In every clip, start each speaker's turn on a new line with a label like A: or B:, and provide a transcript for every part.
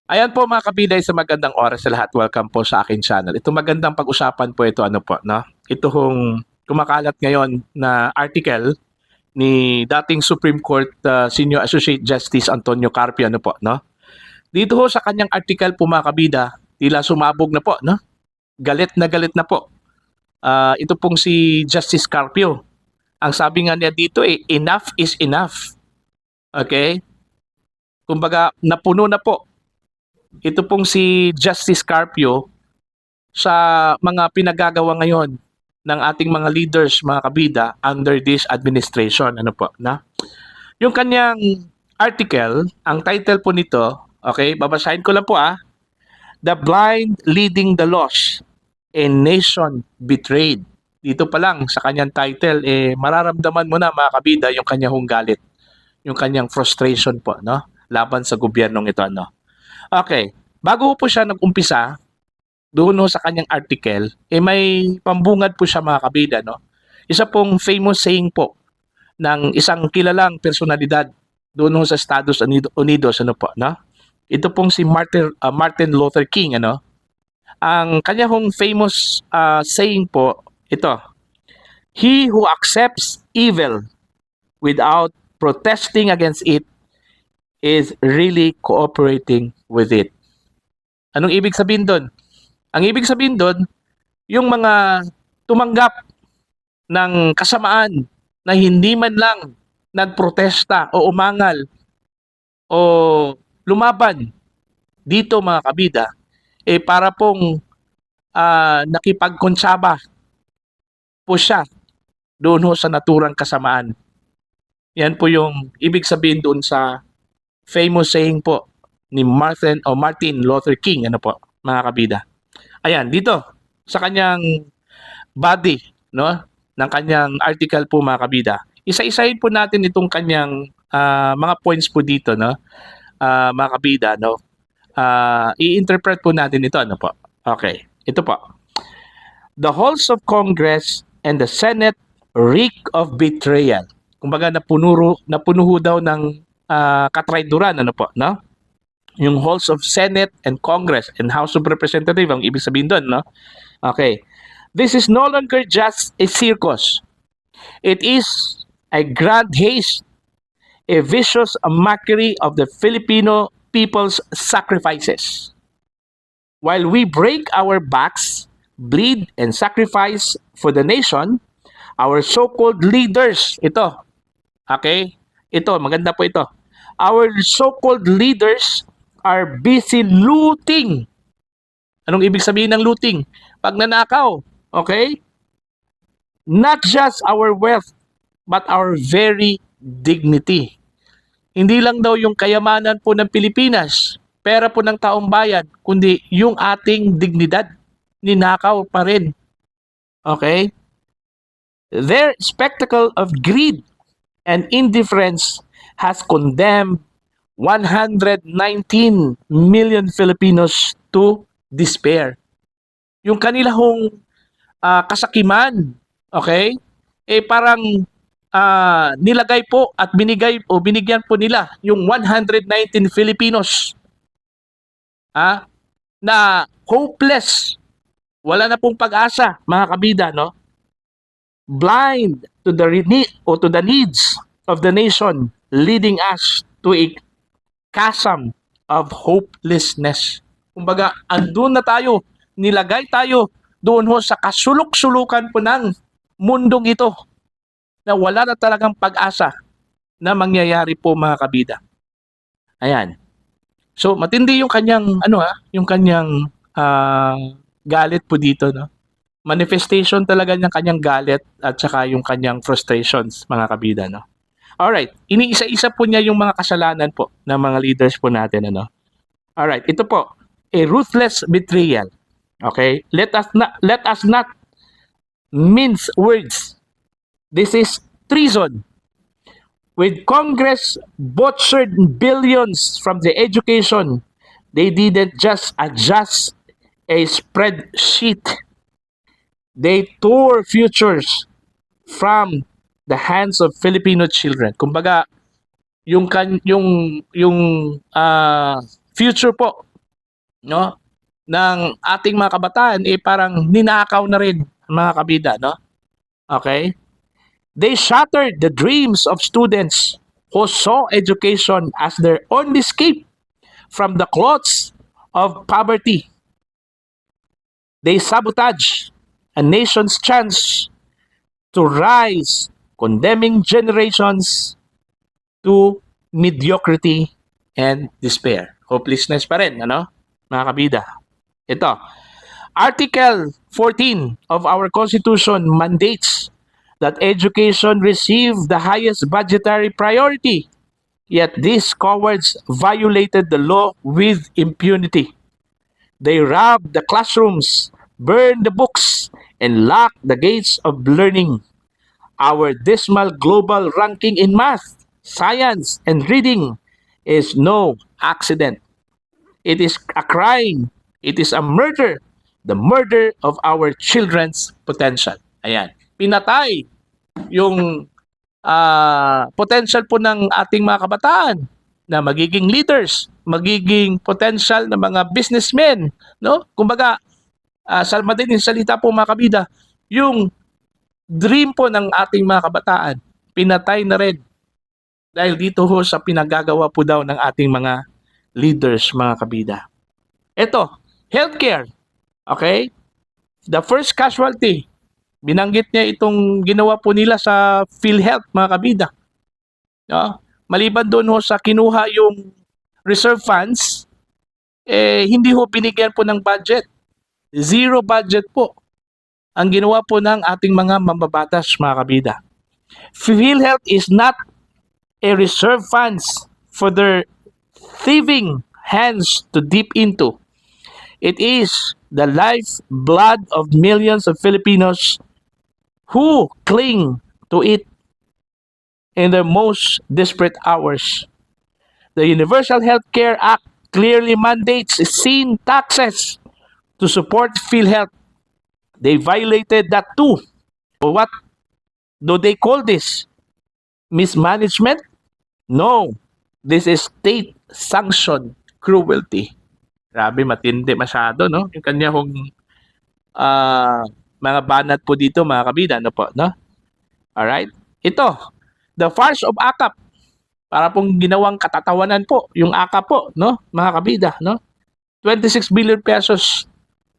A: Ayan po mga kabiday, sa magandang oras sa lahat. Welcome po sa aking channel. Ito magandang pag-usapan po ito, ano po, no? Ito hong kumakalat ngayon na article ni dating Supreme Court Senior Associate Justice Antonio Carpio, ano po, no? Dito ho sa kanyang article po mga kabida, tila sumabog na po, no? Galit na po. Ito pong si Justice Carpio. Ang sabi nga niya dito enough is enough. Okay? Kumbaga, napuno na po ito pong si Justice Carpio sa mga pinagagawa ngayon ng ating mga leaders, mga kabida, under this administration. Ano po, na? Yung kanyang article, ang title po nito, okay, babasahin ko lang po The Blind Leading the Lost, a Nation Betrayed. Dito pa lang sa kanyang title, mararamdaman mo na mga kabida yung kanyang galit, yung kanyang frustration po, no? Laban sa gobyernong ito, no? Okay, bago po siya nag-umpisa, doon sa kanyang article, may pambungad po siya mga kabida, no? Isa pong famous saying po ng isang kilalang personalidad doon sa Estados Unidos, ano po, no? Ito pong si Martin Luther King, ano? Ang kanyang famous saying po, ito, "He who accepts evil without protesting against it is really cooperating with it." Anong ibig sabihin doon? Ang ibig sabihin doon, yung mga tumanggap ng kasamaan na hindi man lang nagprotesta o umangal o lumaban dito mga kabida, para pong nakipagkontsaba po siya doon sa naturang kasamaan. Yan po yung ibig sabihin doon sa famous saying po ni Martin Luther King, ano po, mga kabida. Ayan, dito sa kanyang body, no, ng kanyang article po mga kabida. Isa-isahin po natin itong kanyang mga points po dito, no, mga kabida, no. I-interpret po natin ito, ano po. Okay, ito po. The halls of Congress and the Senate reek of betrayal. Kumbaga napuno daw ng katrayduran, ano po, no? Yung halls of Senate and Congress and House of Representatives, ang ibig sabihin doon, no? Okay. This is no longer just a circus. It is a grand haste, a vicious mockery of the Filipino people's sacrifices. While we break our backs, bleed, and sacrifice for the nation, our so-called leaders, ito, okay? Ito, maganda po ito. Our so-called leaders are busy looting. Anong ibig sabihin ng looting? Pagnanakaw, okay? Not just our wealth, but our very dignity. Hindi lang daw yung kayamanan po ng Pilipinas, pera po ng taong bayan, kundi yung ating dignidad, ninakaw pa rin. Okay? Their spectacle of greed and indifference has condemned 119 million Filipinos to despair. Yung kanila hong kasakiman, okay? Parang nilagay po at binigyan po nila yung 119 Filipinos na hopeless. Wala na pong pag-asa, mga kabida, no? Blind to the needs of the nation, leading us to a chasm of hopelessness. Kumbaga, andun na tayo, nilagay tayo doon sa kasulok-sulukan po ng mundong ito na wala na talagang pag-asa na mangyayari po mga kabida. Ayan. So, matindi yung kanyang, yung kanyang galit po dito, no? Manifestation talaga ng kanyang galit at saka yung kanyang frustrations, mga kabida, no? Alright, iniisa-isa po niya yung mga kasalanan po ng mga leaders po natin, ano? Alright, ito po, a ruthless betrayal. Okay? Let us not mince words. This is treason. With Congress butchered billions from the education, they didn't just adjust a spreadsheet. They tore futures from the hands of Filipino children. Kumbaga, yung future po no, ng ating mga kabataan, parang ninakaw na rin, mga kabida, no? Okay? They shattered the dreams of students who saw education as their only escape from the clutches of poverty. They sabotage a nation's chance to rise, condemning generations to mediocrity and despair. Hopelessness pa rin, ano? Mga kabida. Ito, Article 14 of our Constitution mandates that education receive the highest budgetary priority. Yet these cowards violated the law with impunity. They robbed the classrooms, burned the books, and locked the gates of learning. Our dismal global ranking in math, science, and reading is no accident. It is a crime. It is a murder. The murder of our children's potential. Ayan. Pinatay yung potential po ng ating mga kabataan na magiging leaders, magiging potential na mga businessmen, no? Kumbaga, sa madaling salita po mga kabida, yung dream po ng ating mga kabataan, pinatay na rin dahil dito ho sa pinagagawa po daw ng ating mga leaders, mga kabida. Ito, healthcare. Okay? The first casualty, binanggit niya itong ginawa po nila sa PhilHealth, mga kabida. No? Maliban doon ho sa kinuha yung reserve funds, hindi ho binigyan po ng budget. Zero budget po ang ginawa po ng ating mga mambabatas, mga kabida. PhilHealth is not a reserve funds for their thieving hands to dip into. It is the lifeblood of millions of Filipinos who cling to it in their most desperate hours. The Universal Health Care Act clearly mandates sin taxes to support PhilHealth. They violated that too. What do they call this? Mismanagement? No. This is state-sanctioned cruelty. Grabe, matindi masyado, no? Yung kanya hong mga banat po dito, mga kabida, no po, no? Alright? Ito, the farce of AKAP. Para pong ginawang katatawanan po, yung AKAP po, no? Mga kabida, no? 26 billion pesos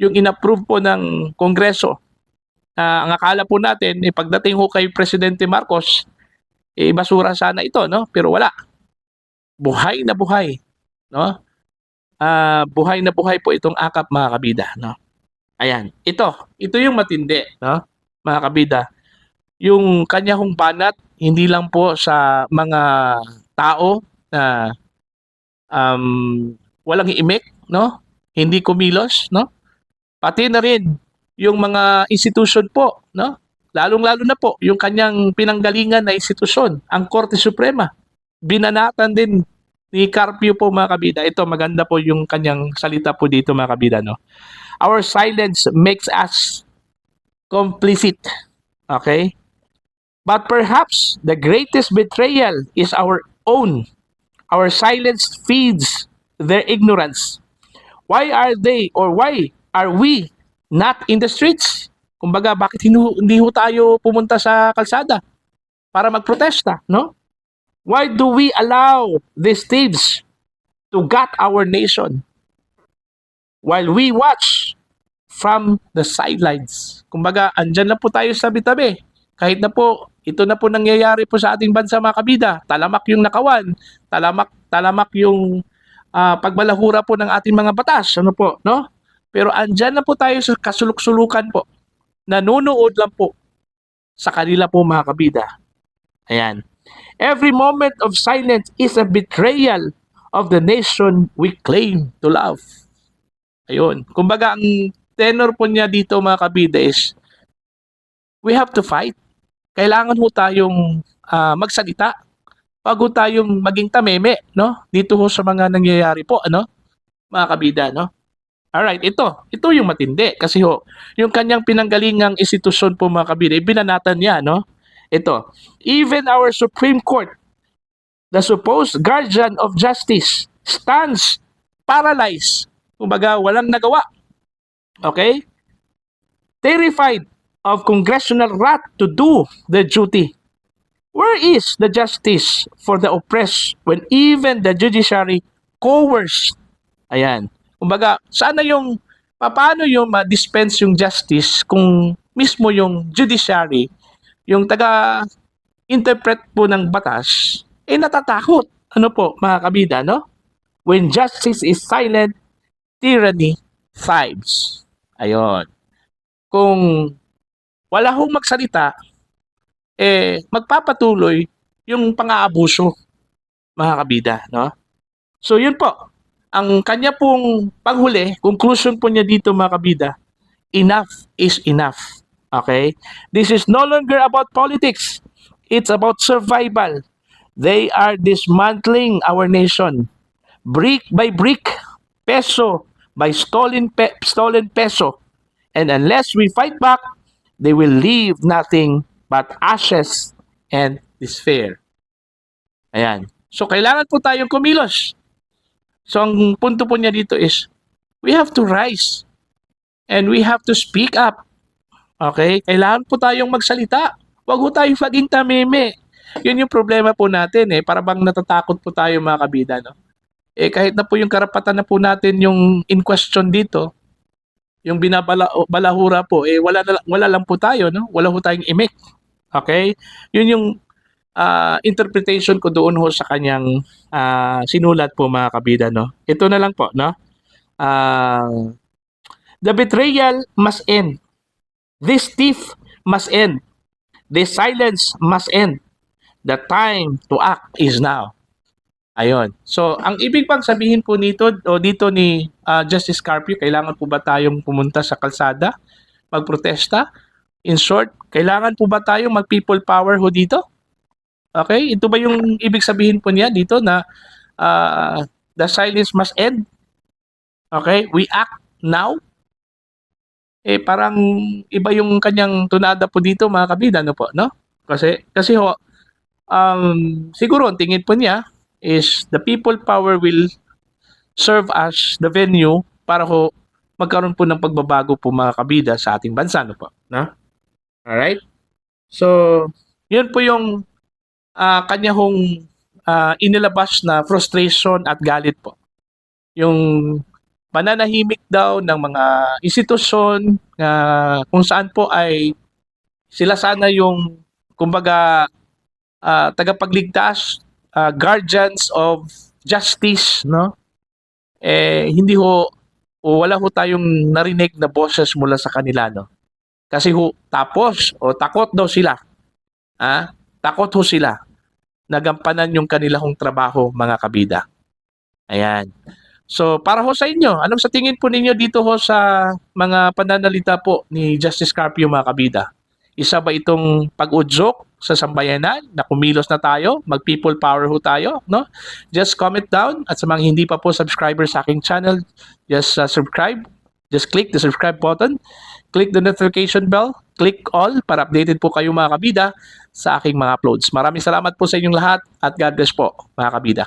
A: yung inapprove po ng Kongreso. Ang akala po natin, pagdating ho kay Presidente Marcos, basura sana ito, no? Pero wala. Buhay na buhay, no? Buhay na buhay po itong AKAP, mga kabida, no? Ayan, ito yung matindi, no? Mga kabida. Yung kanya hong banat, hindi lang po sa mga tao na walang iimik, no? Hindi kumilos, no? Pati na rin yung mga institusyon po, no? Lalong-lalo na po yung kanyang pinanggalingan na institusyon, ang Korte Suprema. Binanatan din ni Carpio po, mga kabida. Ito, maganda po yung kanyang salita po dito, mga kabida, no? Our silence makes us complicit. Okay? But perhaps the greatest betrayal is our own. Our silence feeds their ignorance. Why are we not in the streets? Kumbaga, bakit hindi ho tayo pumunta sa kalsada para magprotesta, no? Why do we allow these thieves to gut our nation while we watch from the sidelines? Kumbaga, andyan lang po tayo sa tabi-tabi. Kahit na po, ito na po nangyayari po sa ating bansa, mga kabida. Talamak yung nakawan, talamak yung pagbalahura po ng ating mga batas, ano po, no? Pero andyan na po tayo sa kasuluk-sulukan po. Nanonood lang po sa kanila po, mga kabida. Ayan. Every moment of silence is a betrayal of the nation we claim to love. Ayun. Kumbaga, ang tenor po niya dito, mga kabida, is we have to fight. Kailangan ho tayong magsalita. Wag ho tayong maging tameme, no? Dito ho sa mga nangyayari po, ano? Mga kabida, no? Alright, ito yung matindi. Kasi ho, yung kanyang pinanggalingang institusyon po, mga kabida, binanatan niya, no? Ito, even our Supreme Court, the supposed guardian of justice, stands paralyzed Kumbaga, walang nagawa. Okay? Terrified of congressional wrath to do their duty. Where is the justice for the oppressed when even the judiciary cowers? Ayan. Kumbaga, paano yung ma-dispense yung justice kung mismo yung judiciary, yung taga-interpret po ng batas, natatakot. Ano po, mga kabida, no? When justice is silent, tyranny thrives. Ayon. Kung wala hong magsalita, magpapatuloy yung pang-aabuso, mga kabida, no? So, yun po. Ang kanya pong panghuli, conclusion po niya dito, mga kabida, enough is enough. Okay? This is no longer about politics. It's about survival. They are dismantling our nation. Brick by brick, peso by stolen peso. And unless we fight back, they will leave nothing but ashes and despair. Ayan. So, kailangan po tayong kumilos. So, ang punto po niya dito is, we have to rise. And we have to speak up. Okay? Kailangan po tayong magsalita. Huwag po tayong maging tameme. Yun yung problema po natin Para bang natatakot po tayo, mga kabida, no? Kahit na po yung karapatan na po natin yung in question dito, yung binabalahura po, wala lang po tayo, no? Wala po tayong imik. Okay? Yun yung interpretation ko doon ho sa kanyang sinulat po, mga kabida, no? Ito na lang po, no? The betrayal must end. This thief must end. This silence must end. The time to act is now. Ayon. So, ang ibig pang sabihin po dito ni Justice Carpio, kailangan po ba tayong pumunta sa kalsada, magprotesta? In short, kailangan po ba tayong mag-people power ho dito? Okay? Ito ba yung ibig sabihin po niya dito na the silence must end? Okay? We act now? Parang iba yung kanyang tunada po dito, mga kabida, no po, no? Kasi ho, siguro ang tingin po niya is the people power will serve as the venue para ho magkaroon po ng pagbabago po, mga kabida, sa ating bansa, no po, no? Alright? So, yun po yung kanya hong inilabas na frustration at galit po. Yung pananahimik daw ng mga institusyon kung saan po ay sila sana yung kumbaga tagapagligtas, guardians of justice, no? Hindi ho o wala ho tayong narinig na boses mula sa kanila, no? Kasi ho takot daw sila. Takot ho sila nagampanan yung kanilang trabaho, mga kabida. Ayan. So, para ho sa inyo, anong sa tingin po ninyo dito ho sa mga pananalita po ni Justice Carpio, mga kabida? Isa ba itong pag-udyok sa sambayanan na kumilos na tayo, mag-people power ho tayo, no? Just comment down, at sa mga hindi pa po subscriber sa aking channel, just subscribe. Just click the subscribe button, click the notification bell, click all para updated po kayo, mga kabida, sa aking mga uploads. Maraming salamat po sa inyong lahat at God bless po, mga kabida.